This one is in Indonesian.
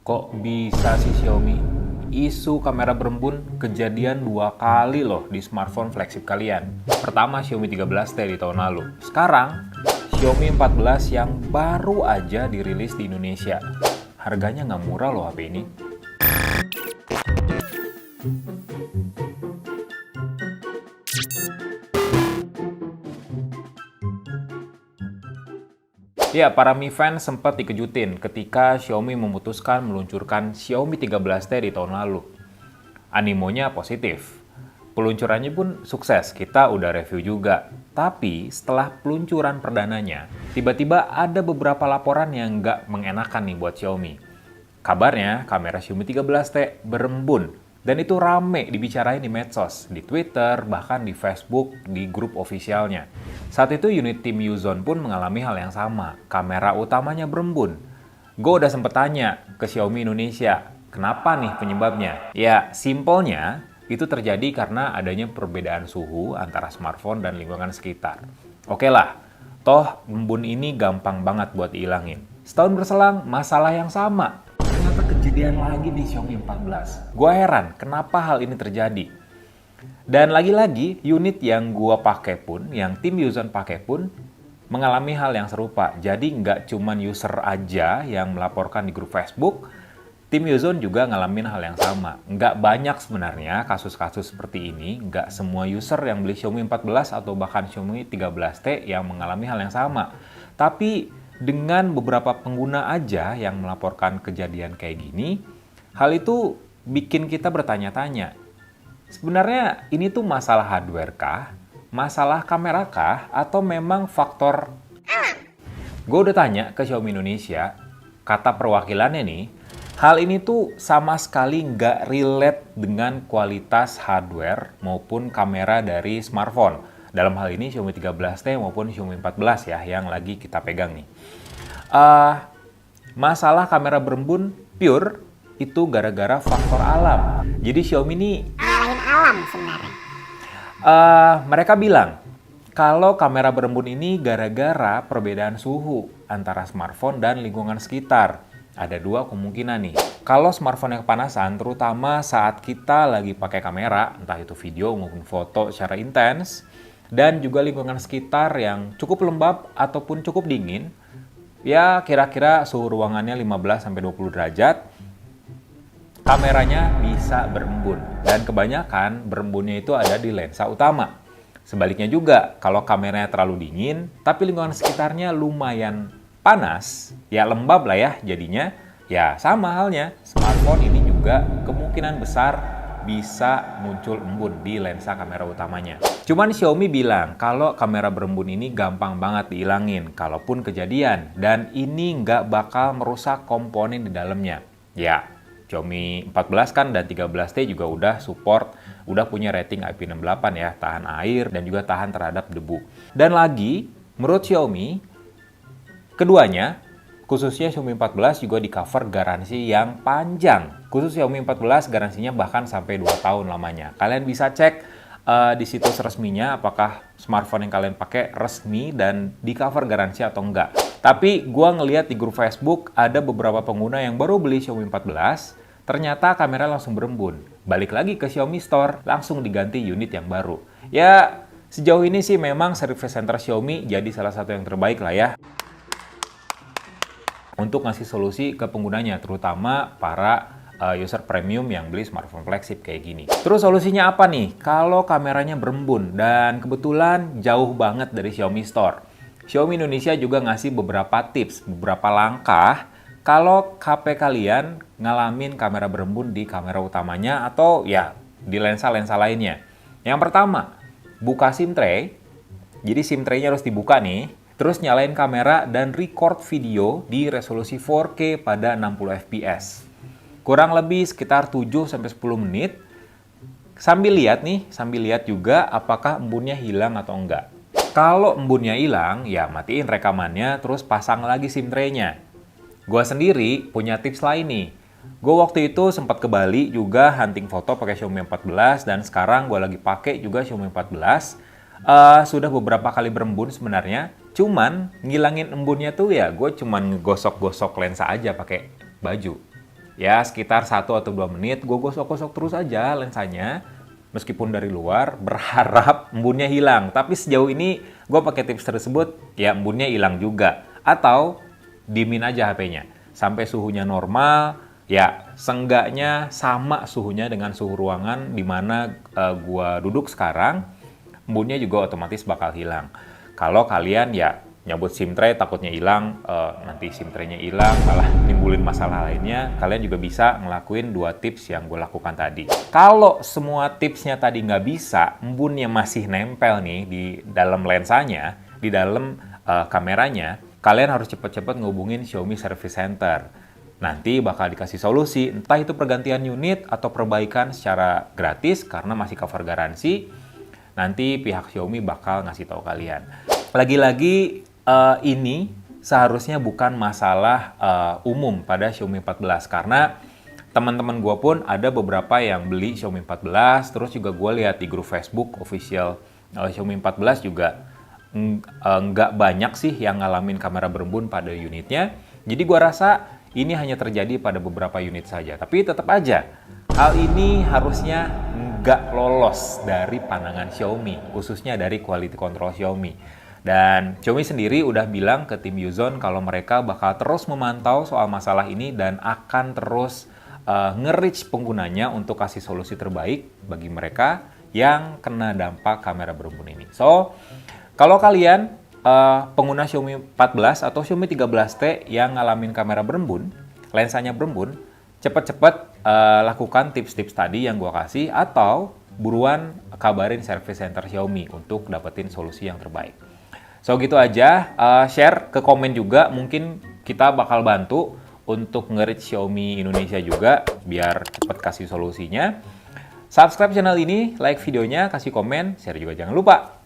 Kok bisa sih Xiaomi? Isu kamera berembun kejadian 2 kali loh di smartphone flagship kalian. Pertama Xiaomi 13T di tahun lalu. Sekarang Xiaomi 14 yang baru aja dirilis di Indonesia. Harganya nggak murah loh HP ini. Ya, para Mi fans sempat dikejutin ketika Xiaomi memutuskan meluncurkan Xiaomi 13T di tahun lalu. Animonya positif. Peluncurannya pun sukses, kita udah review juga. Tapi setelah peluncuran perdananya, tiba-tiba ada beberapa laporan yang nggak mengenakan nih buat Xiaomi. Kabarnya kamera Xiaomi 13T berembun, dan itu rame dibicarain di medsos, di Twitter, bahkan di Facebook, di grup ofisialnya. Saat itu unit tim Yuzon pun mengalami hal yang sama, kamera utamanya berembun. Gue udah sempet tanya ke Xiaomi Indonesia, kenapa nih penyebabnya? Ya, simpelnya itu terjadi karena adanya perbedaan suhu antara smartphone dan lingkungan sekitar. Oke lah, toh embun ini gampang banget buat dihilangin. Setahun berselang, masalah yang sama. Ternyata kejadian lagi di Xiaomi 14. Gua heran, kenapa hal ini terjadi? Dan lagi-lagi, unit yang gua pakai pun, yang tim Yuzon pakai pun, mengalami hal yang serupa. Jadi nggak cuman user aja yang melaporkan di grup Facebook, tim Yuzon juga ngalamin hal yang sama. Nggak banyak sebenarnya kasus-kasus seperti ini, nggak semua user yang beli Xiaomi 14 atau bahkan Xiaomi 13T yang mengalami hal yang sama. Tapi dengan beberapa pengguna aja yang melaporkan kejadian kayak gini, hal itu bikin kita bertanya-tanya. Sebenarnya ini tuh masalah hardware kah? Masalah kamera kah? Atau memang faktor... Gue udah tanya ke Xiaomi Indonesia, kata perwakilannya nih, hal ini tuh sama sekali nggak relate dengan kualitas hardware maupun kamera dari smartphone. Dalam hal ini Xiaomi 13T maupun Xiaomi 14 ya, yang lagi kita pegang nih. Masalah kamera berembun pure itu gara-gara faktor alam. Jadi Xiaomi ini alam sebenarnya. mereka bilang kalau kamera berembun ini gara-gara perbedaan suhu antara smartphone dan lingkungan sekitar. Ada dua kemungkinan nih. Kalau smartphone yang kepanasan, terutama saat kita lagi pakai kamera, entah itu video maupun foto secara intens, dan juga lingkungan sekitar yang cukup lembab ataupun cukup dingin, ya kira-kira suhu ruangannya 15-20 derajat, kameranya bisa berembun. Dan kebanyakan berembunnya itu ada di lensa utama. Sebaliknya juga, kalau kameranya terlalu dingin, tapi lingkungan sekitarnya lumayan panas, ya lembab lah ya jadinya, ya sama halnya. Smartphone ini juga kemungkinan besar bisa muncul embun di lensa kamera utamanya. Cuman Xiaomi bilang kalau kamera berembun ini gampang banget dihilangin, kalaupun kejadian, dan ini nggak bakal merusak komponen di dalamnya. Ya, Xiaomi 14 kan dan 13T juga udah support, udah punya rating IP68 ya, tahan air dan juga tahan terhadap debu. Dan lagi, menurut Xiaomi, keduanya, khususnya Xiaomi 14 juga di cover garansi yang panjang. Khusus Xiaomi 14 garansinya bahkan sampai 2 tahun lamanya. Kalian bisa cek di situs resminya apakah smartphone yang kalian pakai resmi dan di cover garansi atau enggak. Tapi gua ngeliat di grup Facebook ada beberapa pengguna yang baru beli Xiaomi 14, ternyata kamera langsung berembun. Balik lagi ke Xiaomi Store, langsung diganti unit yang baru. Ya, sejauh ini sih memang service center Xiaomi jadi salah satu yang terbaik lah ya untuk ngasih solusi ke penggunanya, terutama para user premium yang beli smartphone flagship kayak gini. Terus solusinya apa nih? Kalau kameranya berembun dan kebetulan jauh banget dari Xiaomi Store. Xiaomi Indonesia juga ngasih beberapa tips, beberapa langkah kalau HP kalian ngalamin kamera berembun di kamera utamanya atau ya di lensa-lensa lainnya. Yang pertama, buka SIM tray. Jadi SIM tray-nya harus dibuka nih. Terus nyalain kamera dan record video di resolusi 4K pada 60 fps. Kurang lebih sekitar 7-10 menit. Sambil lihat juga apakah embunnya hilang atau enggak. Kalau embunnya hilang, ya matiin rekamannya terus pasang lagi SIM tray-nya. Gua sendiri punya tips lain nih. Gue waktu itu sempat ke Bali juga hunting foto pakai Xiaomi 14 dan sekarang gue lagi pakai juga Xiaomi 14. Sudah beberapa kali berembun sebenarnya, cuman ngilangin embunnya tuh ya gue cuman ngegosok-gosok lensa aja pakai baju. Ya sekitar 1 atau 2 menit gue gosok-gosok terus aja lensanya. Meskipun dari luar, berharap embunnya hilang. Tapi sejauh ini gue pakai tips tersebut, ya embunnya hilang juga. Atau dimin aja HP-nya. Sampai suhunya normal, ya seenggaknya sama suhunya dengan suhu ruangan di mana gue duduk sekarang, embunnya juga otomatis bakal hilang. Kalau kalian ya nyabut SIM tray takutnya hilang, nanti SIM tray-nya hilang, malah nimbulin masalah lainnya, kalian juga bisa ngelakuin 2 tips yang gue lakukan tadi. Kalau semua tipsnya tadi nggak bisa, embunnya masih nempel nih di dalam lensanya, di dalam kameranya, kalian harus cepet-cepet ngehubungin Xiaomi Service Center. Nanti bakal dikasih solusi, entah itu pergantian unit atau perbaikan secara gratis karena masih cover garansi. Nanti pihak Xiaomi bakal ngasih tahu kalian. Lagi-lagi ini seharusnya bukan masalah umum pada Xiaomi 14 karena teman-teman gue pun ada beberapa yang beli Xiaomi 14, terus juga gue lihat di grup Facebook official Xiaomi 14 juga nggak banyak sih yang ngalamin kamera berembun pada unitnya. Jadi gue rasa ini hanya terjadi pada beberapa unit saja. Tapi tetap aja, hal ini harusnya nggak lolos dari pandangan Xiaomi, khususnya dari quality control Xiaomi. Dan Xiaomi sendiri udah bilang ke tim Uzone kalau mereka bakal terus memantau soal masalah ini dan akan terus nge-reach penggunanya untuk kasih solusi terbaik bagi mereka yang kena dampak kamera berembun ini. So, kalau kalian pengguna Xiaomi 14 atau Xiaomi 13T yang ngalamin kamera berembun, lensanya berembun, cepet-cepet lakukan tips-tips tadi yang gue kasih atau buruan kabarin service center Xiaomi untuk dapetin solusi yang terbaik. So gitu aja, share ke komen juga, mungkin kita bakal bantu untuk nge-reach Xiaomi Indonesia juga biar cepet kasih solusinya. Subscribe channel ini, like videonya, kasih komen, share juga jangan lupa.